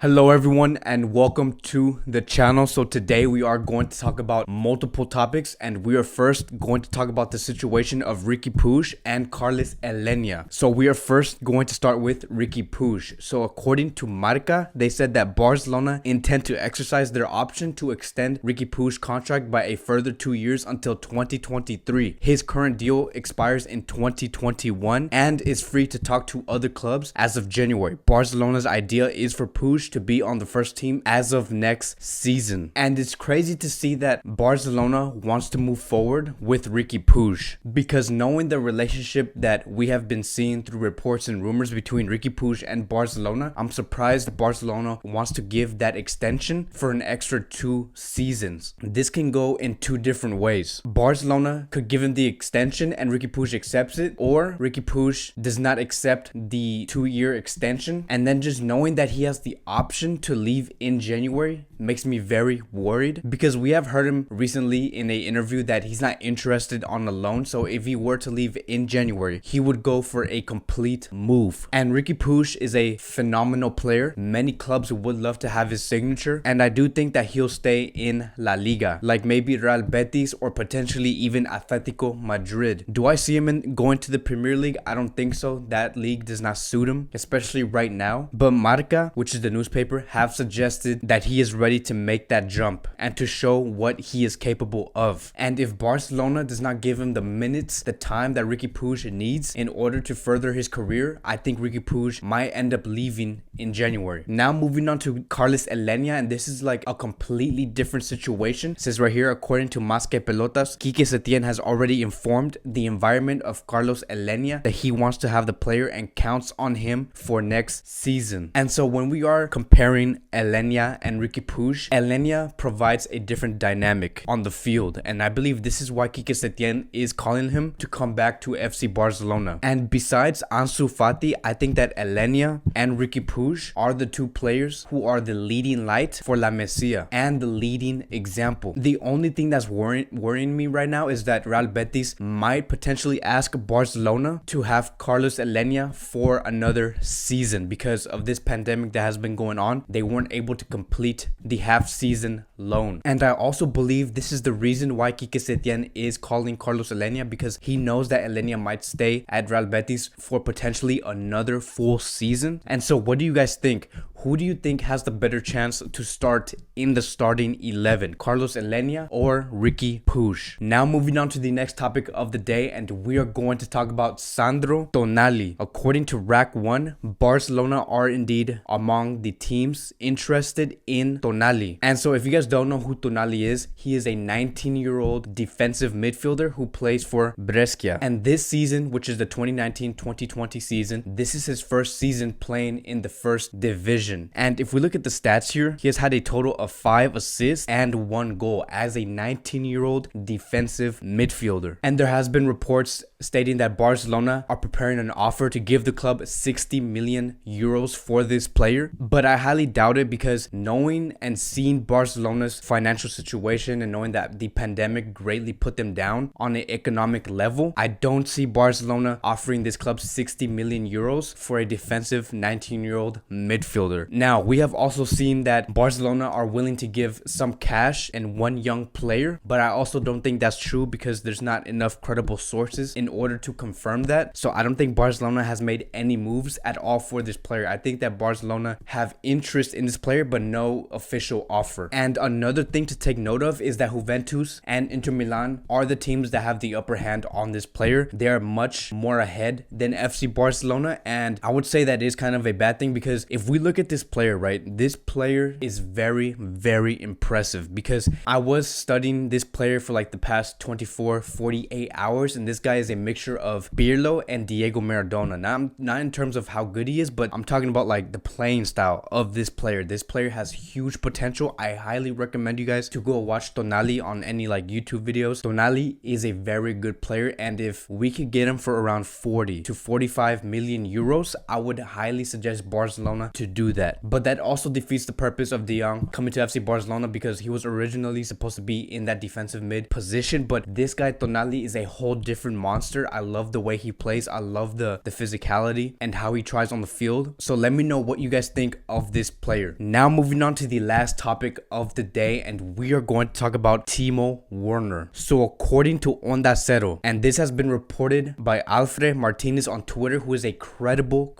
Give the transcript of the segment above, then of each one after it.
Hello everyone and welcome to the channel. So today we are going to talk about multiple topics, and we are first going to talk about the situation of Riqui Puig and Carlos Alena. So we are first going to start with Riqui Puig. So according to Marca, they said that Barcelona intend to exercise their option to extend Riqui Puig's contract by a further 2 years until 2023. His current deal expires in 2021 and is free to talk to other clubs as of January. Barcelona's idea is for Puig to be on the first team as of next season. And it's crazy to see that Barcelona wants to move forward with Riqui Puig, because knowing the relationship that we have been seeing through reports and rumors between Riqui Puig and Barcelona, I'm surprised Barcelona wants to give that extension for an extra 2 seasons. This can go in 2 different ways. Barcelona could give him the extension and Riqui Puig accepts it, or Riqui Puig does not accept the 2-year extension, and then just knowing that he has the option to leave in January makes me very worried, because we have heard him recently in an interview that he's not interested on a loan. So if he were to leave in January, he would go for a complete move. And Riqui Puig is a phenomenal player. Many clubs would love to have his signature, and I do think that he'll stay in La Liga, like maybe Real Betis or potentially even Atletico Madrid. Do I see him going to the Premier League? I don't think so. That league does not suit him, especially right now. But Marca, which is the newspaper, have suggested that he is ready to make that jump and to show what he is capable of. And if Barcelona does not give him the minutes, the time that Riqui Puig needs in order to further his career, I think Riqui Puig might end up leaving in January. Now moving on to Carlos Alena, and this is like a completely different situation. It says right here, according to Más Que Pelotas, Quique Setién has already informed the environment of Carlos Alena that he wants to have the player and counts on him for next season. And so when we are comparing Alena and Riqui Puig, Alena provides a different dynamic on the field, and I believe this is why Quique Setién is calling him to come back to FC Barcelona. And besides Ansu Fati, I think that Alena and Riqui Puig are the 2 players who are the leading light for La Masia and the leading example. The only thing that's worrying me right now is that Real Betis might potentially ask Barcelona to have Carlos Alena for another season because of this pandemic that has been going on. They weren't able to complete the half-season loan. And I also believe this is the reason why Quique Setién is calling Carlos Alena, because he knows that Alena might stay at Real Betis for potentially another full season. And so what do you guys think? Who do you think has the better chance to start in the starting 11? Carlos Alena or Riqui Puig? Now moving on to the next topic of the day, and we are going to talk about Sandro Tonali. According to Rack 1, Barcelona are indeed among the teams interested in Tonali. And so if you guys don't know who Tonali is, he is a 19-year-old defensive midfielder who plays for Brescia. And this season, which is the 2019-2020 season, this is his first season playing in the first division. And if we look at the stats here, he has had a total of 5 assists and 1 goal as a 19-year-old defensive midfielder. And there has been reports stating that Barcelona are preparing an offer to give the club 60 million euros for this player. But I highly doubt it, because knowing and seeing Barcelona's financial situation and knowing that the pandemic greatly put them down on an economic level, I don't see Barcelona offering this club 60 million euros for a defensive 19-year-old midfielder. Now, we have also seen that Barcelona are willing to give some cash and 1 young player, but I also don't think that's true, because there's not enough credible sources in order to confirm that. So I don't think Barcelona has made any moves at all for this player. I think that Barcelona have interest in this player, but no official offer. And another thing to take note of is that Juventus and Inter Milan are the teams that have the upper hand on this player. They are much more ahead than FC Barcelona, and I would say that is kind of a bad thing, because if we look at this player, right, this player is very, very impressive, because I was studying this player for like the past 24-48 hours, and this guy is a mixture of Pirlo and Diego Maradona. Not in terms of how good he is, but I'm talking about like the playing style of this player. This player has huge potential. I highly recommend you guys to go watch Tonali on any like YouTube videos. Tonali is a very good player, and if we could get him for around 40 to 45 million euros, I would highly suggest Barcelona to do that. But that also defeats the purpose of De Jong coming to FC Barcelona, because he was originally supposed to be in that defensive mid position. But this guy Tonali is a whole different monster. monster. I love the way he plays. I love the physicality and how he tries on the field. So let me know what you guys think of this player. Now moving on to the last topic of the day, and we are going to talk about Timo Werner. So according to Onda Cero, and this has been reported by Alfred Martinez on Twitter, who is a credible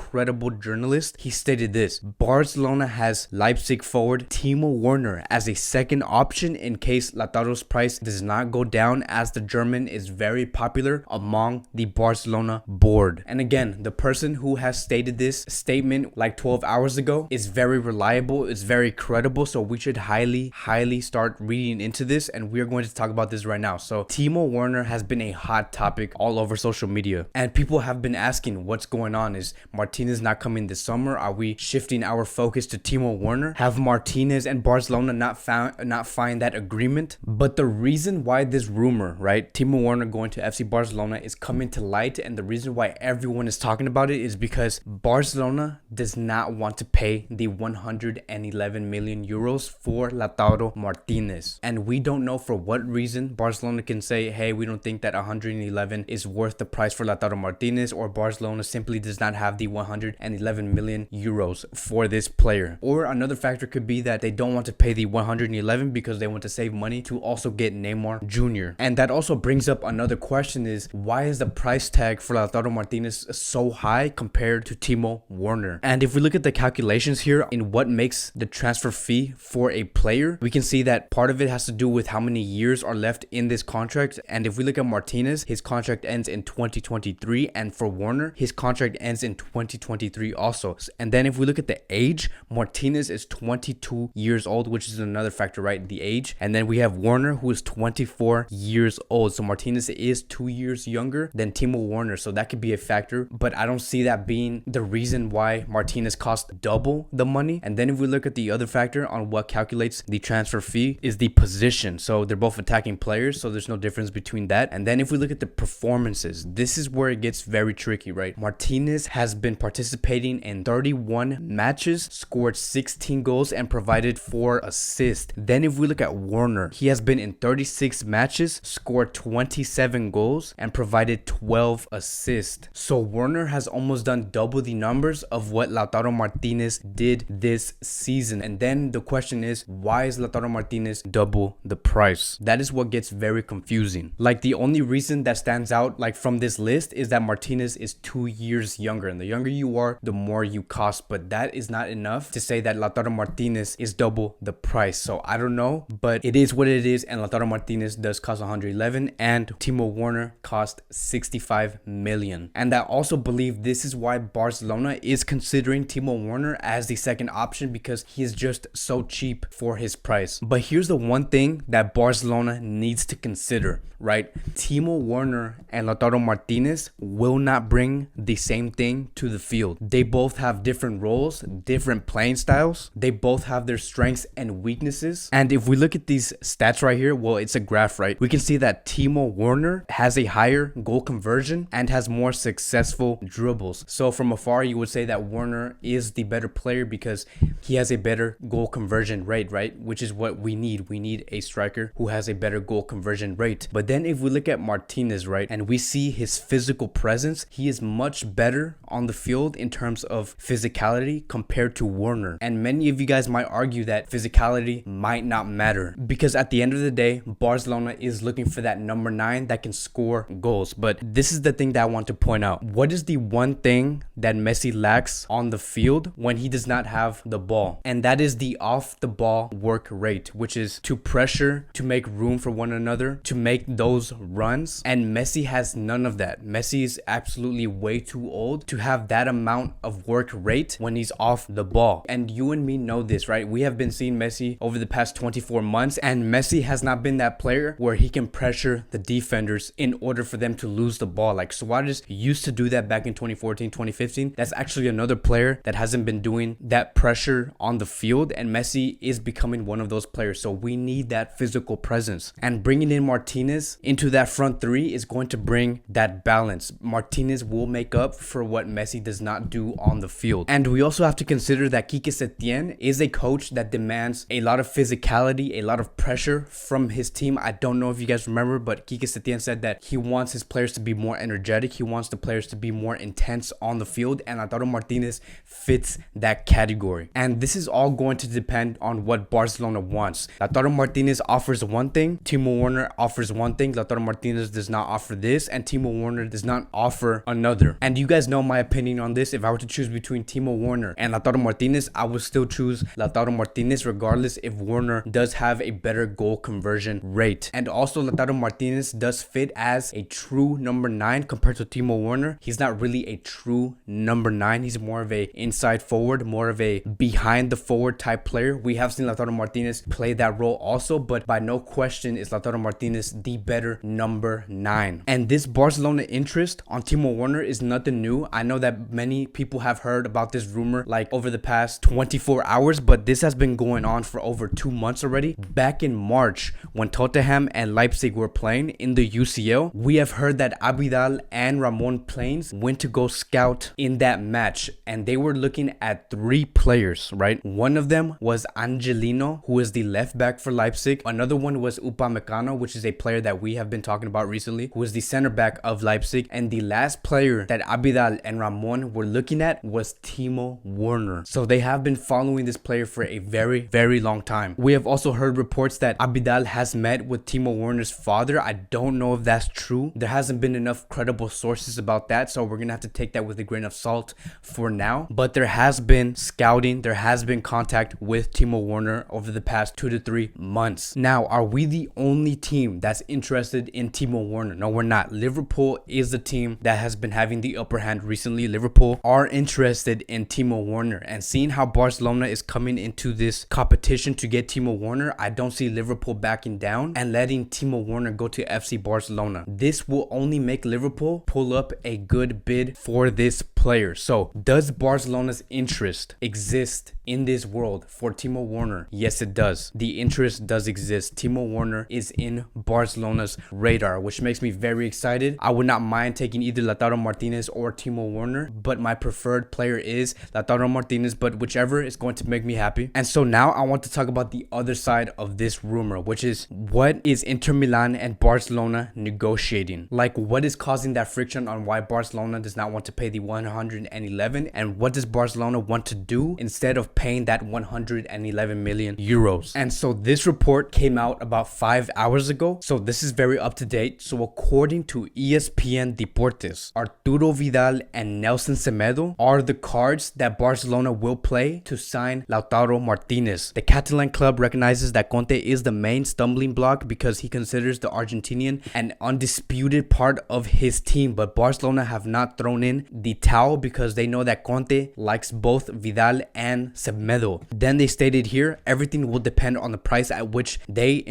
journalist, he stated this: Barcelona has Leipzig forward Timo Werner as a second option in case Lautaro's price does not go down, as the German is very popular among the Barcelona board. And again, the person who has stated this statement like 12 hours ago is very reliable, it's very credible, so we should highly start reading into this, and we're going to talk about this right now. So Timo Werner has been a hot topic all over social media, and people have been asking what's going on. Is Martinez not coming this summer? Are we shifting our focus to Timo Werner? Have Martinez and Barcelona not find that agreement? But the reason why this rumor, right, Timo Werner going to FC Barcelona, is coming to light, and the reason why everyone is talking about it, is because Barcelona does not want to pay the 111 million euros for Lautaro Martinez. And we don't know for what reason Barcelona can say, hey, we don't think that 111 is worth the price for Lautaro Martinez, or Barcelona simply does not have the 111 million euros for this player. Or another factor could be that they don't want to pay the 111 because they want to save money to also get Neymar Jr. And that also brings up another question: is why is the price tag for Lautaro Martinez so high compared to Timo Werner? And if we look at the calculations here in what makes the transfer fee for a player, we can see that part of it has to do with how many years are left in this contract. And if we look at Martinez, his contract ends in 2023, and for Werner, his contract ends in 2023 also. And then if we look at the age, Martinez is 22 years old, which is another factor, right? The age. And then we have Werner, who is 24 years old. So Martinez is 2 years younger than Timo Werner. So that could be a factor, but I don't see that being the reason why Martinez costs double the money. And then if we look at the other factor on what calculates the transfer fee, is the position. So they're both attacking players, so there's no difference between that. And then if we look at the performances, this is where it gets very tricky, right? Martinez has been participating in 31 matches, scored 16 goals, and provided 4 assists. Then if we look at Werner, he has been in 36 matches, scored 27 goals, and provided 12 assists. So Werner has almost done double the numbers of what Lautaro Martinez did this season. And then the question is, why is Lautaro Martinez double the price? That is what gets very confusing. Like, the only reason that stands out like from this list is that Martinez is 2 years younger, and the younger you are, the more you cost. But that is not enough to say that Lautaro Martinez is double the price. So I don't know, but it is what it is, and Lautaro Martinez does cost 111 and Timo Werner cost 65 million. And I also believe this is why Barcelona is considering Timo Werner as the second option, because he is just so cheap for his price. But here's the one thing that Barcelona needs to consider, right? Timo Werner and Lautaro Martinez will not bring the same thing to the field. They both have different roles, different playing styles. They both have their strengths and weaknesses. And if we look at these stats right here, well, it's a graph, right? We can see that Timo Werner has a higher goal conversion and has more successful dribbles. So from afar, you would say that Werner is the better player because he has a better goal conversion rate, right? Which is what we need. We need a striker who has a better goal conversion rate. But then if we look at Martinez, right, and we see his physical presence, he is much better on the field in terms of physicality compared to Werner. And many of you guys might argue that physicality might not matter, because at the end of the day, Barcelona is looking for that number 9 that can score goals. But this is the thing that I want to point out. What is the one thing that Messi lacks on the field when he does not have the ball? And that is the off the ball work rate, which is to pressure, to make room for one another, to make those runs. And Messi has none of that. Messi is absolutely way too old to have that amount of work rate when he's off the ball. And you and me know this, right? We have been seeing Messi over the past 24 months, and Messi has not been that player where he can pressure the defenders in order for them to lose the ball. Like Suarez used to do that back in 2014, 2015. That's actually another player that hasn't been doing that pressure on the field, and Messi is becoming one of those players. So we need that physical presence, and bringing in Martinez into that front three is going to bring that balance. Martinez will make up for what Messi does not do on the field. And we also have to consider that Quique Setién is a coach that demands a lot of physicality, a lot of pressure from his team. I don't know if you guys remember, but Quique Setién said that he wants his players to be more energetic. He wants the players to be more intense on the field, and Lautaro Martinez fits that category. And this is all going to depend on what Barcelona wants. Lautaro Martinez offers one thing, Timo Werner offers one thing, Lautaro Martinez does not offer this, and Timo Werner does not offer another. And you guys know my opinion on this. If I were to choose between Timo Werner and Lautaro Martinez, I would still choose Lautaro Martinez regardless if Werner does have a better goal conversion rate. And also Lautaro Martinez does fit as a true number 9 compared to Timo Werner. He's not really a true number 9. He's more of a inside forward, more of a behind the forward type player. We have seen Lautaro Martinez play that role also, but by no question is Lautaro Martinez the better number 9. And this Barcelona interest on Timo Werner is nothing new. I know that many people have heard about this rumor like over the past 24 hours, but this has been going on for over 2 months already. Back in March, when Tottenham and Leipzig were playing in the UCL, we have heard that Abidal and Ramon Plains went to go scout in that match, and they were looking at 3 players, right? One of them was Angelino, who is the left back for Leipzig. Another one was Upamecano, which is a player that we have been talking about recently, who is the center back of Leipzig. And the last player that Abidal and Ramon were looking at was Timo Werner. So they have been following this player for a very long time. We have also heard reports that Abidal has met with Timo Werner's father. I don't know if that's true. There hasn't been enough credible sources about that, so we're gonna have to take that with a grain of salt for now. But there has been scouting, there has been contact with Timo Werner over the past 2 to 3 months. Now, are we the only team that's interested in Timo Werner? No, we're not. Liverpool is the team that has been having the upper hand recently. Liverpool are interested in Timo Werner, and seeing how Barcelona is coming into this competition to get Timo Werner, I don't see Liverpool backing down and letting Timo Werner go to FC Barcelona. This will only make Liverpool pull up a good bid for this player. So, does Barcelona's interest exist in this world for Timo Werner? Yes, it does. The interest does exist. Timo Werner is in Barcelona's radar, which makes me very excited. I would not mind taking either Lautaro Martinez or Timo Werner, but my preferred player is Lautaro Martinez, but whichever is going to make me happy. And so now I want to talk about the other side of this rumor, which is what is Inter Milan and Barcelona negotiating? Like, what is causing that friction on why Barcelona does not want to pay the 111, and what does Barcelona want to do instead of paying that 111 million euros? And so this report came out about 5 hours ago, so this is very up to date. So according to ESPN Deportes, Arturo Vidal and Nelson Semedo are the cards that Barcelona will play to sign Lautaro Martinez. The Catalan club recognizes that Conte is the main stumbling block because he considers the Argentinian an undisputed part of his team, but Barcelona have not thrown in the towel because they know that Conte likes both Vidal and Semedo. Then they stated here, everything will depend on the price at which they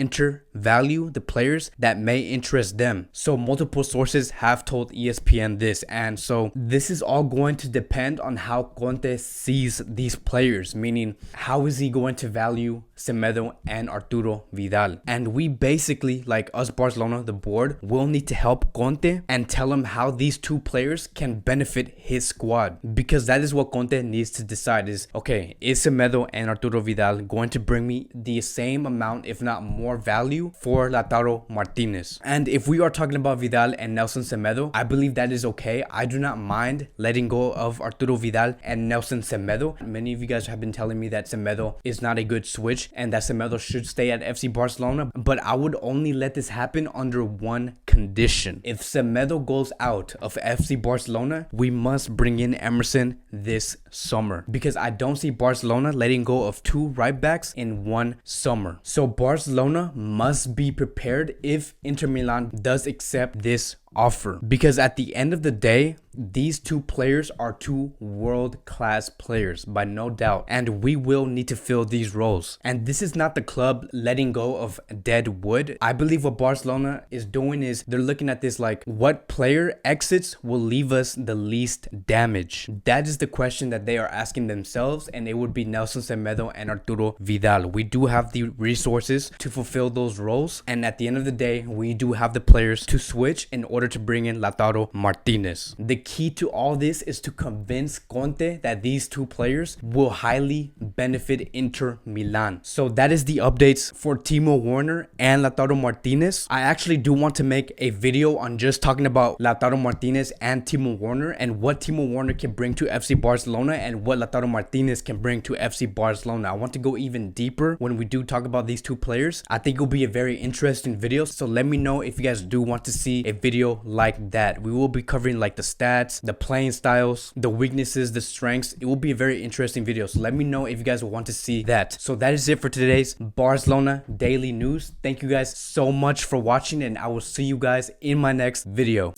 value the players that may interest them. So multiple sources have told ESPN this, and so this is all going to depend on how Conte sees these players, meaning how is he going to value Semedo and Arturo Vidal. And we basically, like us Barcelona, the board, will need to help Conte and tell him how these two players can benefit his squad, because that is what Conte needs to decide is, okay, is Semedo and Arturo Vidal going to bring me the same amount, if not more value for Lautaro Martinez? And if we are talking about Vidal and Nelson Semedo, I believe that is okay. I do not mind letting go of Arturo Vidal and Nelson Semedo. Many of you guys have been telling me that Semedo is not a good switch and that Semedo should stay at FC Barcelona, but I would only let this happen under one condition. If Semedo goes out of FC Barcelona, we must bring in Emerson this summer, because I don't see Barcelona letting go of 2 right backs in one summer. So Barcelona must be prepared if Inter Milan does accept this offer, because at the end of the day, these 2 players are 2 world-class players by no doubt, and we will need to fill these roles. And this is not the club letting go of dead wood. I believe what Barcelona is doing is they're looking at this like, what player exits will leave us the least damage? That is the question that they are asking themselves, and it would be Nelson Semedo and Arturo Vidal. We do have the resources to fulfill those roles, and at the end of the day, we do have the players to switch in order order to bring in Lautaro Martinez. The key to all this is to convince Conte that these two players will highly benefit Inter Milan. So that is the updates for Timo Werner and Lautaro Martinez. I actually do want to make a video on just talking about Lautaro Martinez and Timo Werner and what Timo Werner can bring to FC Barcelona and what Lautaro Martinez can bring to FC Barcelona. I want to go even deeper when we do talk about these two players. I think it'll be a very interesting video, so let me know if you guys do want to see a video like that. We will be covering like the stats, the playing styles, the weaknesses, the strengths. It will be a very interesting video, so let me know if you guys want to see that. So that is it for today's Barcelona daily news. Thank you guys so much for watching, and I will see you guys in my next video.